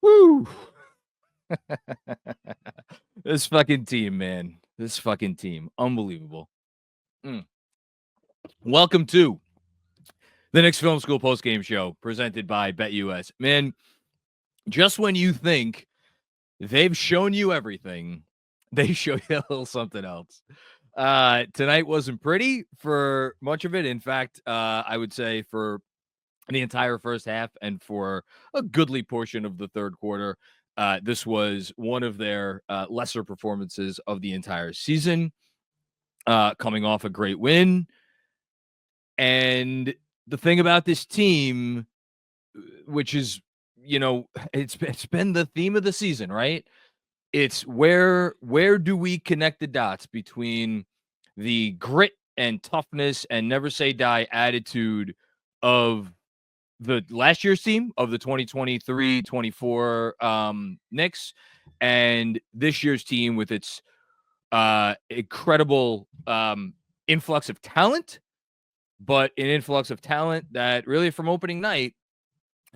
Woo! This fucking team, man. This fucking team. Unbelievable. Mm. Welcome to the Knicks Film School Postgame Show presented by BetUS. Man, just when you think they've shown you everything, they show you a little something else. Tonight wasn't pretty for much of it. In fact, I would say for the entire first half and for a goodly portion of the third quarter, this was one of their lesser performances of the entire season, coming off a great win. And the thing about this team, which is, it's been the theme of the season, right? It's where do we connect the dots between the grit and toughness and never say die attitude of the last year's team, of the 2023-24 Knicks, and this year's team with its incredible influx of talent, but an influx of talent that really from opening night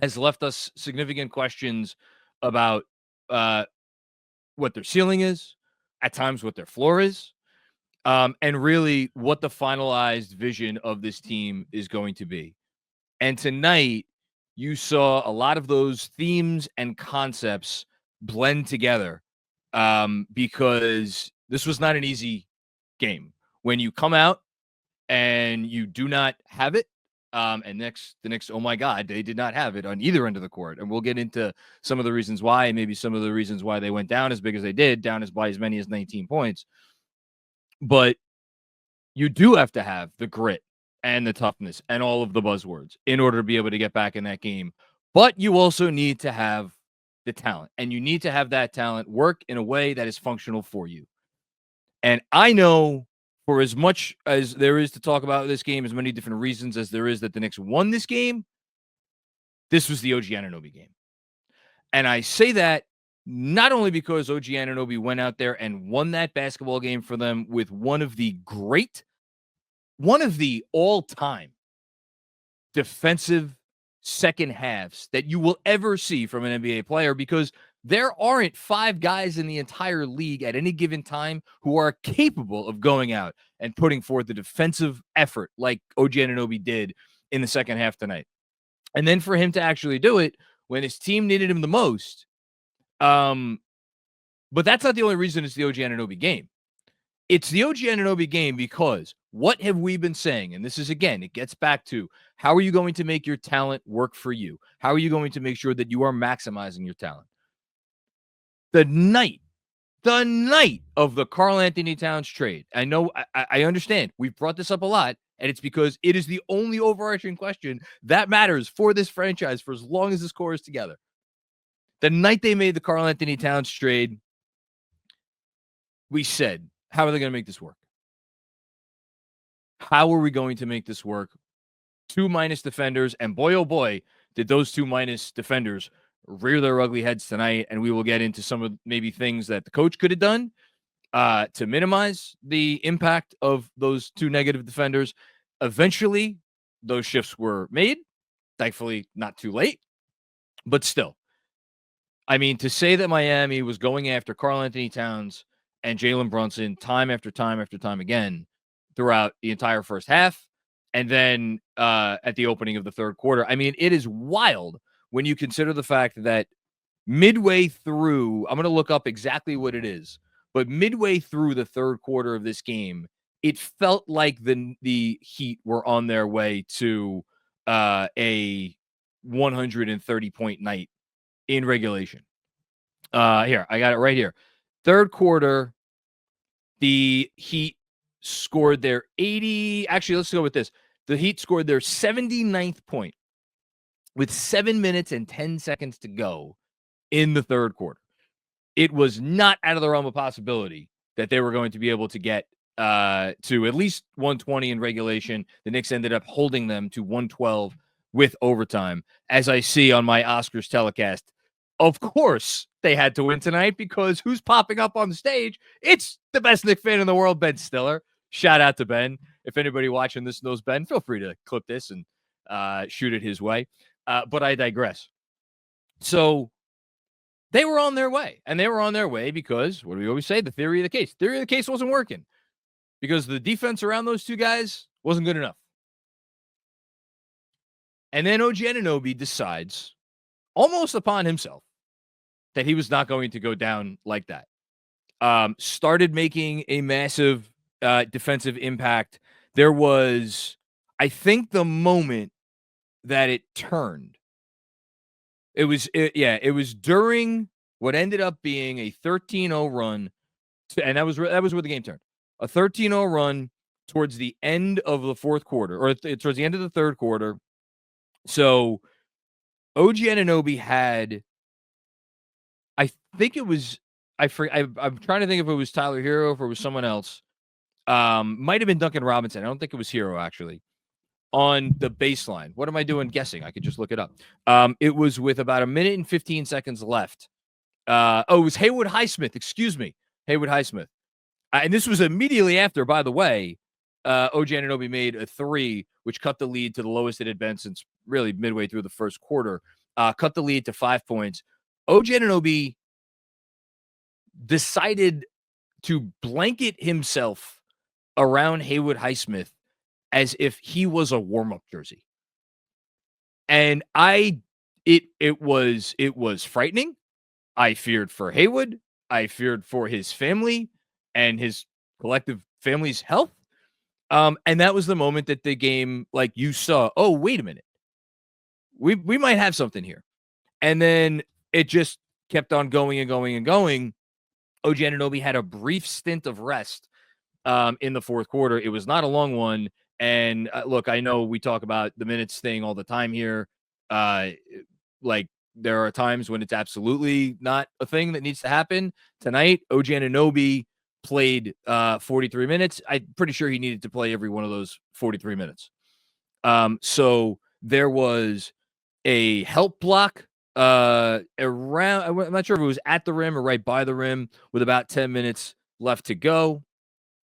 has left us significant questions about what their ceiling is, at times what their floor is, and really what the finalized vision of this team is going to be. And tonight, you saw a lot of those themes and concepts blend together, because this was not an easy game. When you come out and you do not have it, and the Knicks, oh my God, they did not have it on either end of the court. And we'll get into some of the reasons why, and maybe some of the reasons why they went down as big as they did, down as by as many as 19 points. But you do have to have the grit and the toughness and all of the buzzwords in order to be able to get back in that game. But you also need to have the talent, and you need to have that talent work in a way that is functional for you. And I know, for as much as there is to talk about this game, as many different reasons as there is that the Knicks won this game, this was the OG Anunoby game. And I say that not only because OG Anunoby went out there and won that basketball game for them with one of the all-time defensive second halves that you will ever see from an NBA player, because there aren't five guys in the entire league at any given time who are capable of going out and putting forth the defensive effort like OG Anunoby did in the second half tonight. And then for him to actually do it when his team needed him the most. But that's not the only reason it's the OG Anunoby game. It's the OG Anunoby game because what have we been saying? And this is, again, it gets back to, how are you going to make your talent work for you? How are you going to make sure that you are maximizing your talent? The night of the Karl-Anthony Towns trade, I know, I understand. We've brought this up a lot, and it's because it is the only overarching question that matters for this franchise for as long as this core is together. The night they made the Karl-Anthony Towns trade, we said, how are they going to make this work? How are we going to make this work? Two minus defenders, and boy, oh boy, did those two minus defenders rear their ugly heads tonight. And we will get into some of maybe things that the coach could have done to minimize the impact of those two negative defenders. Eventually, those shifts were made. Thankfully, not too late. But still, I mean, to say that Miami was going after Karl-Anthony Towns and Jalen Brunson time after time after time again throughout the entire first half, and then at the opening of the third quarter, I mean, it is wild when you consider the fact that midway through, I'm going to look up exactly what it is, but midway through the third quarter of this game, it felt like the Heat were on their way to a 130-point night in regulation. Here, I got it right here. Third quarter, the Heat scored their 80. Actually, let's go with this. The Heat scored their 79th point with 7 minutes and 10 seconds to go in the third quarter. It was not out of the realm of possibility that they were going to be able to get to at least 120 in regulation. The Knicks ended up holding them to 112 with overtime. As I see on my Oscars telecast, of course they had to win tonight, because who's popping up on the stage? It's the best Knicks fan in the world, Ben Stiller. Shout out to Ben. If anybody watching this knows Ben, feel free to clip this and shoot it his way. But I digress. So They were on their way, and they were on their way because, what do we always say? The theory of the case. Theory of the case wasn't working because the defense around those two guys wasn't good enough. And then OG Anunoby decides, almost upon himself, that he was not going to go down like that. Started making a massive defensive impact. There was, I think, the moment that it turned. It was during what ended up being a 13-0 run, and that was where the game turned. A 13-0 run towards the end of the fourth quarter, or towards the end of the third quarter. So OG Anunoby had, I think it was, I'm trying to think if it was Tyler Hero or if it was someone else. Might have been Duncan Robinson. I don't think it was Hero, actually, on the baseline. What am I doing guessing? I could just look it up. It was with about 1 minute and 15 seconds left. It was Haywood Highsmith. Excuse me. Haywood Highsmith. And this was immediately after, by the way, OG Anunoby made a three, which cut the lead to the lowest it had been since really midway through the first quarter. Cut the lead to 5 points. OG Anunoby decided to blanket himself around Haywood Highsmith as if he was a warm-up jersey. And it was frightening. I feared for Haywood. I feared for his family and his collective family's health. And that was the moment that the game, like, you saw, oh, wait a minute. We might have something here. And then it just kept on going and going and going. OG Anunoby had a brief stint of rest in the fourth quarter. It was not a long one. And look, I know we talk about the minutes thing all the time here. Like, there are times when it's absolutely not a thing that needs to happen. Tonight, OG Anunoby played 43 minutes. I'm pretty sure he needed to play every one of those 43 minutes. So there was a help block around, I'm not sure if it was at the rim or right by the rim, with about 10 minutes left to go.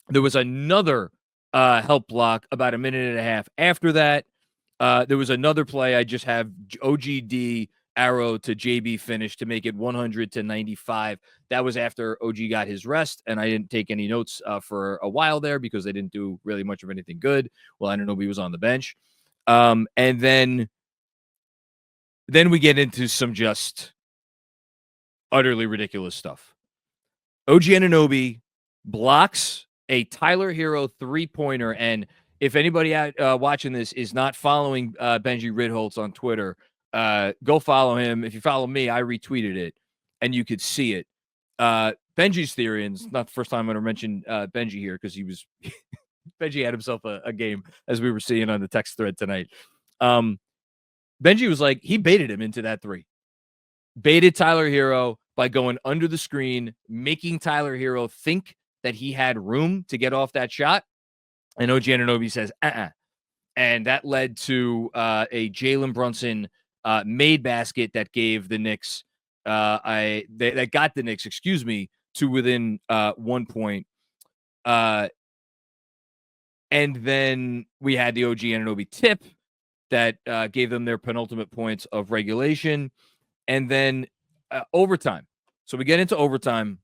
There was another help block about 1.5 minutes after that. There was another play. I just have OGD arrow to JB finish to make it 100-95. That was after OG got his rest, and I didn't take any notes for a while there because they didn't do really much of anything good. Well, Anunoby was on the bench. And then we get into some just utterly ridiculous stuff. OG Anunoby blocks a Tyler Hero three-pointer, and if anybody watching this is not following Benji Ridholtz on Twitter, go follow him. If you follow me, I retweeted it, and you could see it. Benji's theory, and it's not the first time I'm going to mention Benji here because Benji had himself a game, as we were seeing on the text thread tonight. Benji was like, he baited him into that three. Baited Tyler Hero by going under the screen, making Tyler Hero think that he had room to get off that shot. And OG Anunoby says, And that led to a Jalen Brunson made basket that gave the Knicks, that got the Knicks, to within 1 point. And then we had the OG Anunoby tip that gave them their penultimate points of regulation. And then overtime. So we get into overtime.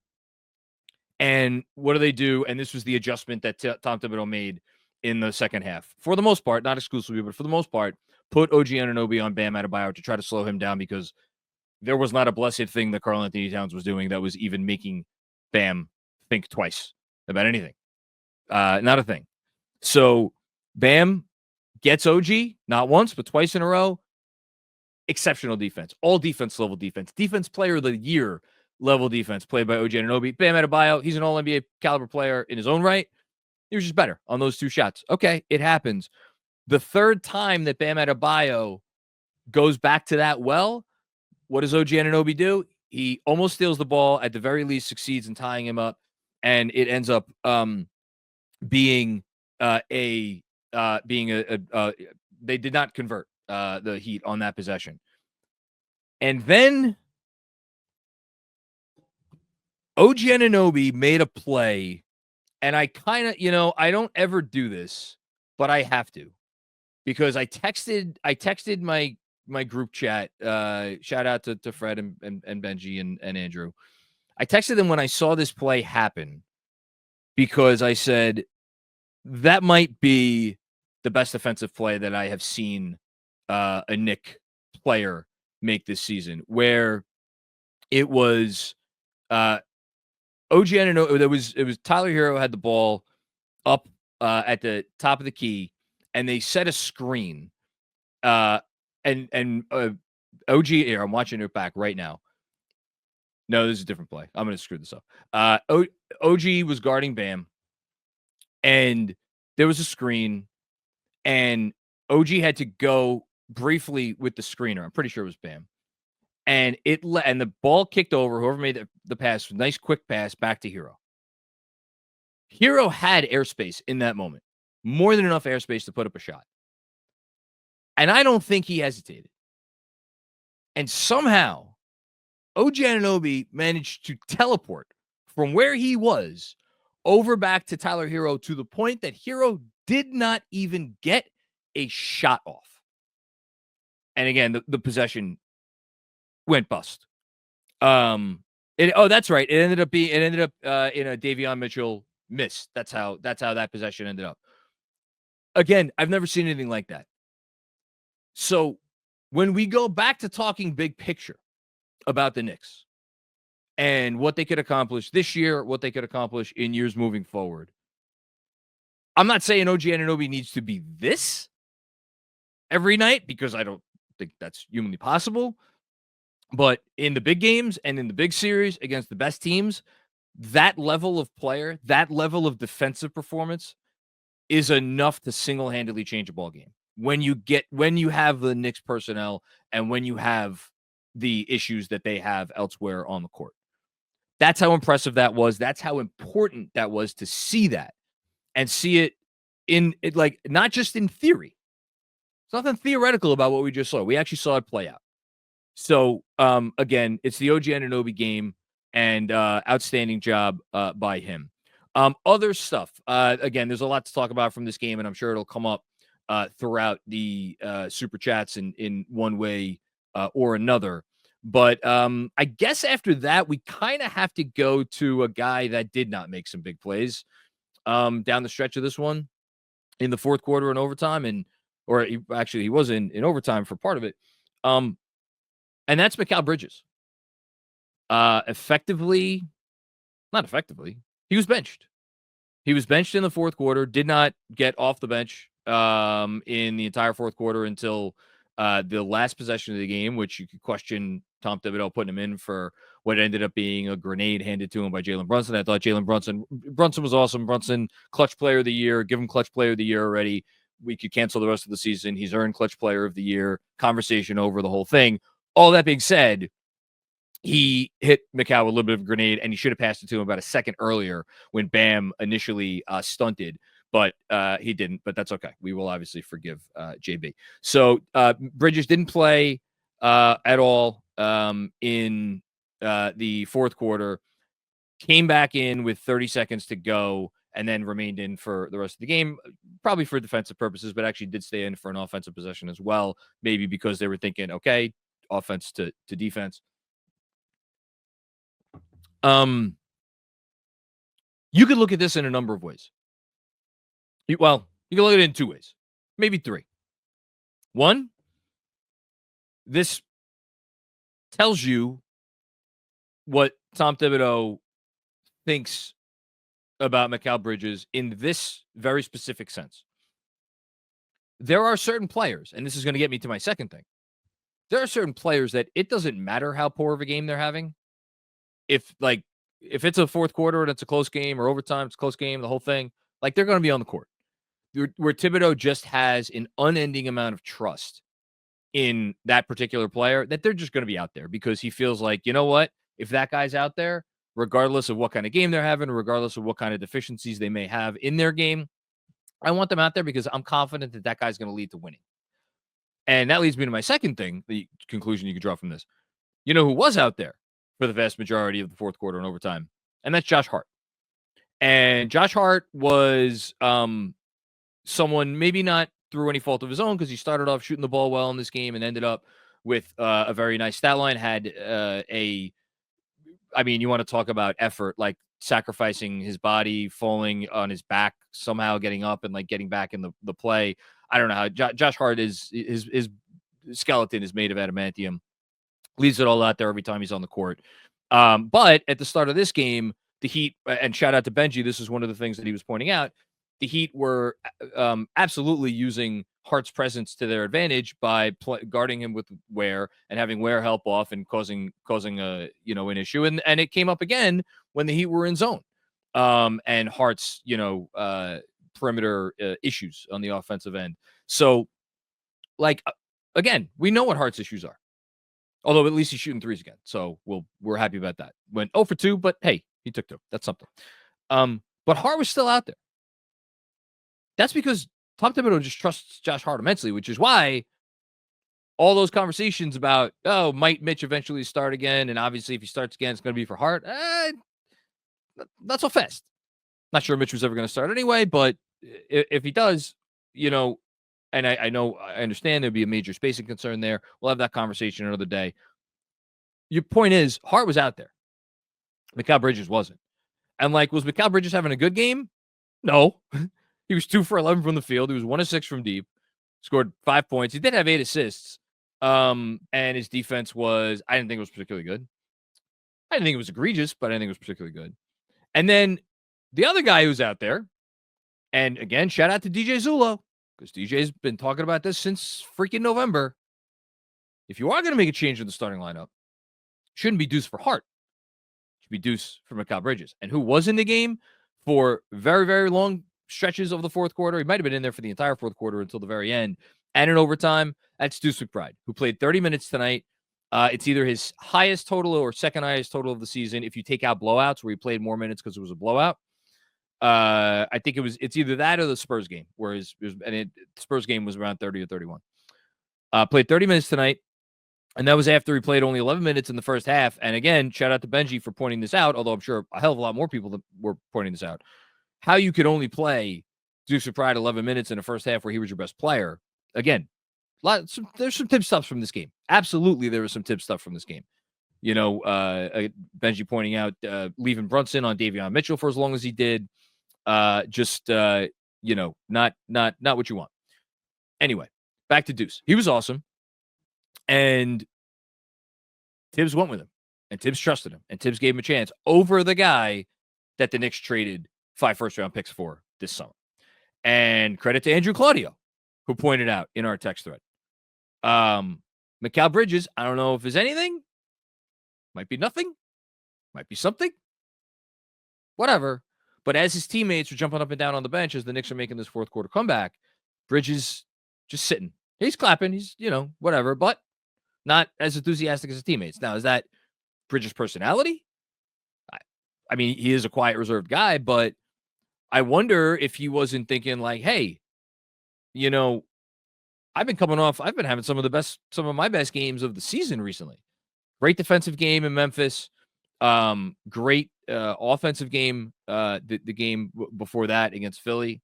And what do they do? And this was the adjustment that Tom Thibodeau made in the second half. For the most part, not exclusively, but for the most part, put OG Anunoby on Bam Adebayo to try to slow him down because there was not a blessed thing that Karl-Anthony Towns was doing that was even making Bam think twice about anything. Not a thing. So Bam gets OG, not once, but twice in a row. Exceptional defense. All defense level defense. Defense player of the year level defense played by OG Anunoby. Bam Adebayo, he's an all-NBA caliber player in his own right. He was just better on those two shots. Okay, it happens. The third time that Bam Adebayo goes back to that well, what does OG Anunoby do? He almost steals the ball, at the very least succeeds in tying him up, and it ends up being they did not convert the Heat on that possession. And then OG Anunoby made a play, and I kind of, I don't ever do this, but I have to, because I texted my my group chat. Shout out to Fred and Benji and Andrew. I texted them when I saw this play happen because I said that might be the best defensive play that I have seen a Knick player make this season, where it was OG Anunoby. It was Tyler Hero had the ball up at the top of the key, and they set a screen. And OG here, I'm watching it back right now. No, this is a different play. I'm going to screw this up. OG was guarding Bam, and there was a screen, and OG had to go briefly with the screener. I'm pretty sure it was Bam. And and the ball kicked over. Whoever made the pass, nice quick pass back to Hero. Hero had airspace in that moment, more than enough airspace to put up a shot. And I don't think he hesitated. And somehow, OG Anunoby managed to teleport from where he was over back to Tyler Hero to the point that Hero did not even get a shot off. And again, the possession went bust. That's right. It ended up in a Davion Mitchell miss. That's how that possession ended up. Again, I've never seen anything like that. So when we go back to talking big picture about the Knicks and what they could accomplish this year, what they could accomplish in years moving forward, I'm not saying OG Anunoby needs to be this every night, because I don't think that's humanly possible. But in the big games and in the big series against the best teams, that level of player, that level of defensive performance is enough to single-handedly change a ball game. When you have the Knicks personnel and when you have the issues that they have elsewhere on the court. That's how impressive that was. That's how important that was to see that and see it like not just in theory. There's nothing theoretical about what we just saw. We actually saw it play out. So again, it's the OG Anunoby game, and outstanding job by him. Other stuff. Again, there's a lot to talk about from this game, and I'm sure it'll come up throughout the super chats in one way or another. But I guess after that, we kind of have to go to a guy that did not make some big plays down the stretch of this one in the fourth quarter and overtime, he was in overtime for part of it. And that's Mikal Bridges. Not effectively, he was benched. He was benched in the fourth quarter, did not get off the bench in the entire fourth quarter until the last possession of the game, which you could question Tom Thibodeau putting him in for what ended up being a grenade handed to him by Jalen Brunson. I thought Jalen Brunson was awesome. Brunson, clutch player of the year. Give him clutch player of the year already. We could cancel the rest of the season. He's earned clutch player of the year. Conversation over, the whole thing. All that being said, he hit Mikal a little bit of a grenade, and he should have passed it to him about a second earlier when Bam initially stunted, but he didn't. But that's okay. We will obviously forgive JB. So Bridges didn't play at all in the fourth quarter, came back in with 30 seconds to go, and then remained in for the rest of the game, probably for defensive purposes, but actually did stay in for an offensive possession as well, maybe because they were thinking, okay, offense to defense. You could look at this in a number of ways. You can look at it in two ways, maybe three. One, this tells you what Tom Thibodeau thinks about Mikal Bridges in this very specific sense. There are certain players, and this is going to get me to my second thing. There are certain players that it doesn't matter how poor of a game they're having. If it's a fourth quarter and it's a close game, or overtime, it's a close game, the whole thing, like, they're going to be on the court. Where Thibodeau just has an unending amount of trust in that particular player, that they're just going to be out there because he feels like, you know what, if that guy's out there, regardless of what kind of game they're having, regardless of what kind of deficiencies they may have in their game, I want them out there because I'm confident that guy's going to lead to winning. And that leads me to my second thing, the conclusion you could draw from this. You know who was out there for the vast majority of the fourth quarter and overtime? And that's Josh Hart. And Josh Hart was someone maybe not through any fault of his own because he started off shooting the ball well in this game and ended up with a very nice stat line. Had you want to talk about effort, like sacrificing his body, falling on his back, somehow getting up and like getting back in the play. I don't know how Josh Hart is. His skeleton is made of adamantium. Leaves it all out there every time he's on the court. But at the start of this game, the Heat, and shout out to Benji, this is one of the things that he was pointing out, the Heat were absolutely using Hart's presence to their advantage by guarding him with Ware and having Ware help off and causing a an issue. And it came up again when the Heat were in zone. And Hart's perimeter issues on the offensive end. So, like, again, we know what Hart's issues are. Although at least he's shooting threes again. So we're happy about that. Went 0 for 2, but hey, he took 2. That's something. But Hart was still out there. That's because Tom Thibodeau just trusts Josh Hart immensely, which is why all those conversations about, might Mitch eventually start again? And obviously if he starts again, it's going to be for Hart. Not so fast. Not sure Mitch was ever going to start anyway, but if he does, and I understand there'd be a major spacing concern there. We'll have that conversation another day. Your point is, Hart was out there. Mikal Bridges wasn't. And was Mikal Bridges having a good game? No. He was 2 for 11 from the field. He was 1 of 6 from deep. Scored 5 points. He did have 8 assists. And his defense I didn't think it was particularly good. I didn't think it was egregious, but I didn't think it was particularly good. And then the other guy who's out there, and again, shout out to DJ Zulo, because DJ's been talking about this since freaking November. If you are going to make a change in the starting lineup, it shouldn't be Deuce for Hart. It should be Deuce for Mikal Bridges. And who was in the game for very, very long stretches of the fourth quarter? He might have been in there for the entire fourth quarter until the very end. And in overtime, that's Deuce McBride, who played 30 minutes tonight. It's either his highest total or second highest total of the season if you take out blowouts where he played more minutes because it was a blowout. I think it's either that or the Spurs game, where the Spurs game was around 30 or 31. Played 30 minutes tonight, and that was after he played only 11 minutes in the first half. And again, shout out to Benji for pointing this out, although I'm sure a hell of a lot more people were pointing this out. How you could only play Deuce McBride 11 minutes in the first half where he was your best player. Again, there's some tip stuff from this game. Absolutely, there was some tip stuff from this game. Benji pointing out leaving Brunson on Davion Mitchell for as long as he did. Not what you want. Anyway, back to Deuce. He was awesome. And Tibbs went with him. And Tibbs trusted him. And Tibbs gave him a chance over the guy that the Knicks traded 5 first-round picks for this summer. And credit to Andrew Claudio, who pointed out in our text thread. Mikal Bridges, I don't know if there's anything. Might be nothing. Might be something. Whatever. But as his teammates are jumping up and down on the bench as the Knicks are making this fourth quarter comeback, Bridges just sitting. He's clapping. He's, whatever, but not as enthusiastic as his teammates. Now, is that Bridges' personality? I mean, he is a quiet, reserved guy, but I wonder if he wasn't thinking like, hey, I've been having some of my best games of the season recently. Great defensive game in Memphis. Great offensive game. The game before that against Philly.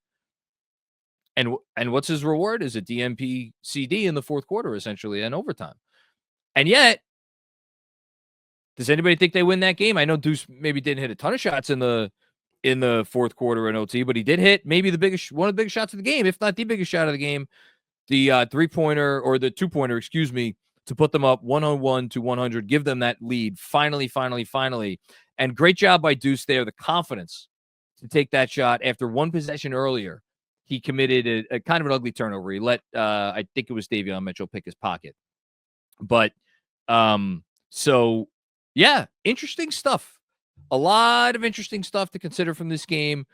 And what's his reward? Is a DMP CD in the fourth quarter, essentially, and overtime. And yet, does anybody think they win that game? I know Deuce maybe didn't hit a ton of shots in the fourth quarter in OT, but he did hit maybe one of the biggest shots of the game, if not the biggest shot of the game, the 3-pointer or the 2-pointer, to put them up 101 to 100, give them that lead. Finally. And great job by Deuce there. The confidence to take that shot after one possession earlier. He committed a kind of an ugly turnover. He let, I think it was Davion Mitchell, pick his pocket. But, so, yeah, interesting stuff. A lot of interesting stuff to consider from this game.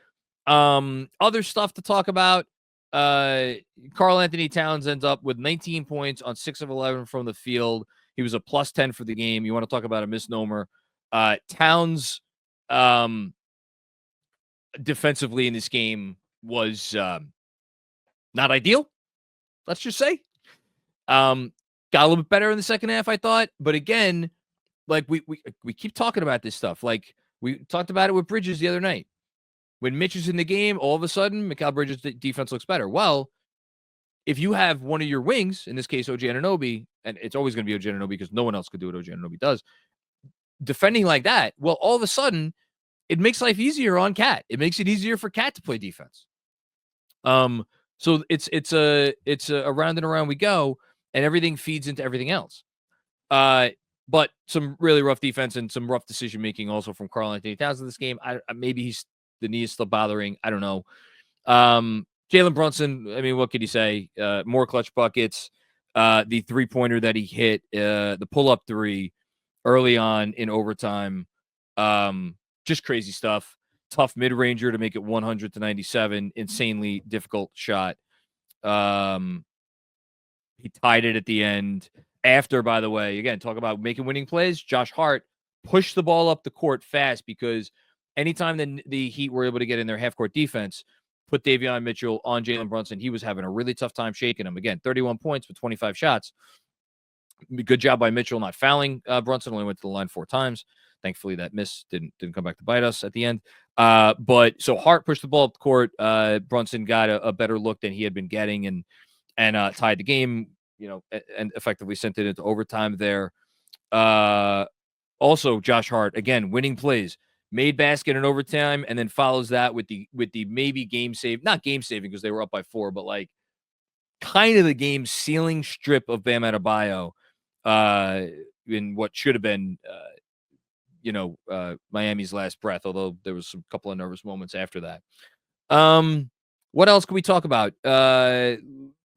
Other stuff to talk about. Karl-Anthony Towns ends up with 19 points on 6 of 11 from the field. He was a plus 10 for the game. You want to talk about a misnomer. Towns defensively in this game was not ideal, let's just say. Got a little bit better in the second half, I thought. But again, like we keep talking about this stuff. Like we talked about it with Bridges the other night. When Mitch is in the game, all of a sudden, Mikal Bridges' defense looks better. Well, if you have one of your wings, in this case, OG Anunoby, and it's always going to be OG Anunoby because no one else could do what OG Anunoby does, defending like that, well, all of a sudden, it makes life easier on Cat. It makes it easier for Cat to play defense. So it's a around and around we go, and everything feeds into everything else. But some really rough defense and some rough decision making also from Karl-Anthony Towns in this game. Maybe the knee is still bothering. I don't know. Jalen Brunson, I mean, what could you say? More clutch buckets. The 3-pointer that he hit, the pull-up 3 early on in overtime. Just crazy stuff. Tough mid-ranger to make it 100-97. Insanely difficult shot. He tied it at the end. After, by the way, again, talk about making winning plays. Josh Hart pushed the ball up the court fast because anytime the Heat were able to get in their half-court defense, put Davion Mitchell on Jalen Brunson, he was having a really tough time shaking him. Again, 31 points with 25 shots. Good job by Mitchell not fouling Brunson. Only went to the line 4 times. Thankfully, that miss didn't come back to bite us at the end. But so Hart pushed the ball up the court. Brunson got a better look than he had been getting and tied the game, and effectively sent it into overtime there. Also, Josh Hart, again, winning plays, made basket in overtime, and then follows that with the maybe game save, not game saving because they were up by 4, but like kind of the game sealing strip of Bam Adebayo in what should have been, Miami's last breath, although there was some couple of nervous moments after that. What else can we talk about?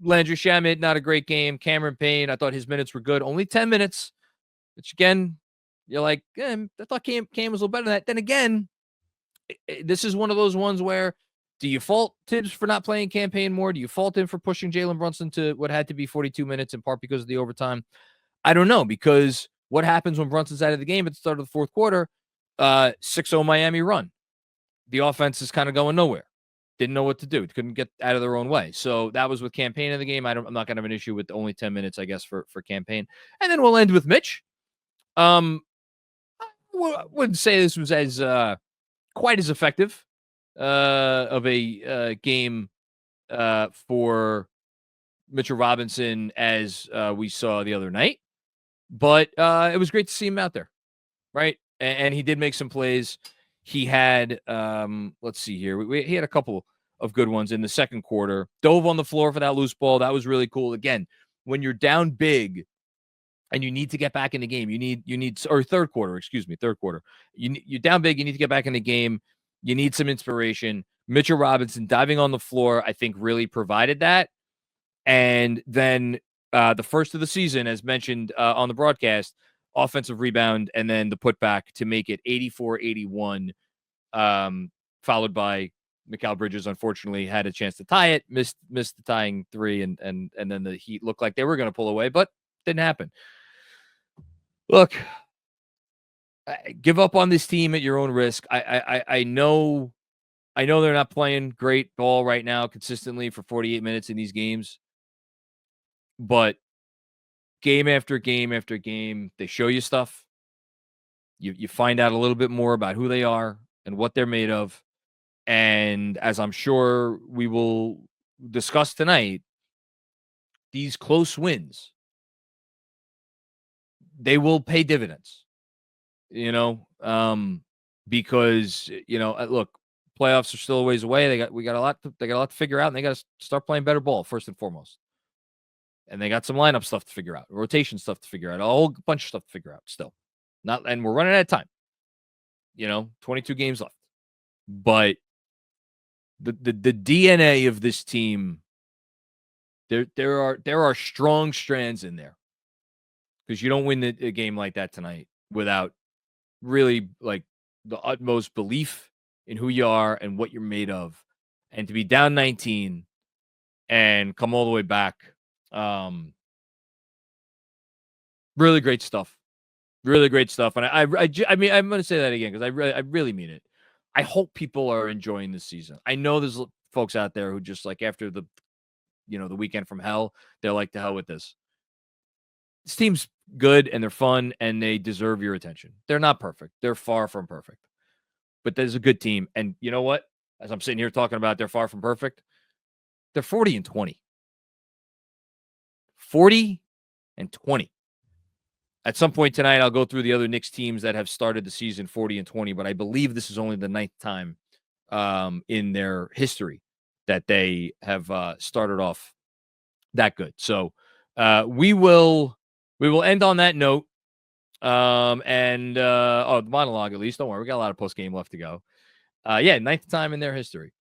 Landry Shamet, not a great game. Cameron Payne, I thought his minutes were good. Only 10 minutes, which again, you're like, I thought Cam was a little better than that. Then again, this is one of those ones where do you fault Tibbs for not playing Cam Payne more? Do you fault him for pushing Jalen Brunson to what had to be 42 minutes in part because of the overtime? I don't know, because what happens when Brunson's out of the game at the start of the fourth quarter? 6-0 Miami run. The offense is kind of going nowhere. Didn't know what to do. Couldn't get out of their own way. So that was with Cam Payne in the game. I'm not going to have an issue with only 10 minutes, I guess, for Cam Payne. And then we'll end with Mitch. I wouldn't say this was as quite as effective of a game for Mitchell Robinson as we saw the other night. But it was great to see him out there, right? And he did make some plays. He had, let's see here. He had a couple of good ones in the second quarter. Dove on the floor for that loose ball. That was really cool. Again, when you're down big and you need to get back in the game, you need, or third quarter. You're down big. You need to get back in the game. You need some inspiration. Mitchell Robinson diving on the floor, I think, really provided that. And then the first of the season, as mentioned on the broadcast, offensive rebound, and then the putback to make it 84-81, followed by Mikal Bridges, unfortunately, had a chance to tie it, missed the tying 3, and then the Heat looked like they were going to pull away, but didn't happen. Look, give up on this team at your own risk. I know they're not playing great ball right now consistently for 48 minutes in these games, but game after game after game, they show you stuff. You find out a little bit more about who they are and what they're made of. And as I'm sure we will discuss tonight, these close wins, they will pay dividends, because, look, playoffs are still a ways away. They got a lot to figure out, and they got to start playing better ball first and foremost. And they got some lineup stuff to figure out, rotation stuff to figure out, a whole bunch of stuff to figure out still. And we're running out of time. 22 games left. But the DNA of this team, there are strong strands in there. Because you don't win a game like that tonight without really like the utmost belief in who you are and what you're made of. And to be down 19 and come all the way back. Really great stuff. Really great stuff. And I mean, I'm going to say that again because I really mean it. I hope people are enjoying this season. I know there's folks out there who just like after the weekend from hell, they're like, to hell with this. This team's good and they're fun and they deserve your attention. They're not perfect. They're far from perfect. But there's a good team. And you know what? As I'm sitting here talking about they're far from perfect, they're 40-20. 40 and 20. At some point tonight, I'll go through the other Knicks teams that have started the season 40 and 20, but I believe this is only the 9th time in their history that they have started off that good. So we will end on that note. The monologue, at least. Don't worry, we got a lot of post game left to go. 9th time in their history.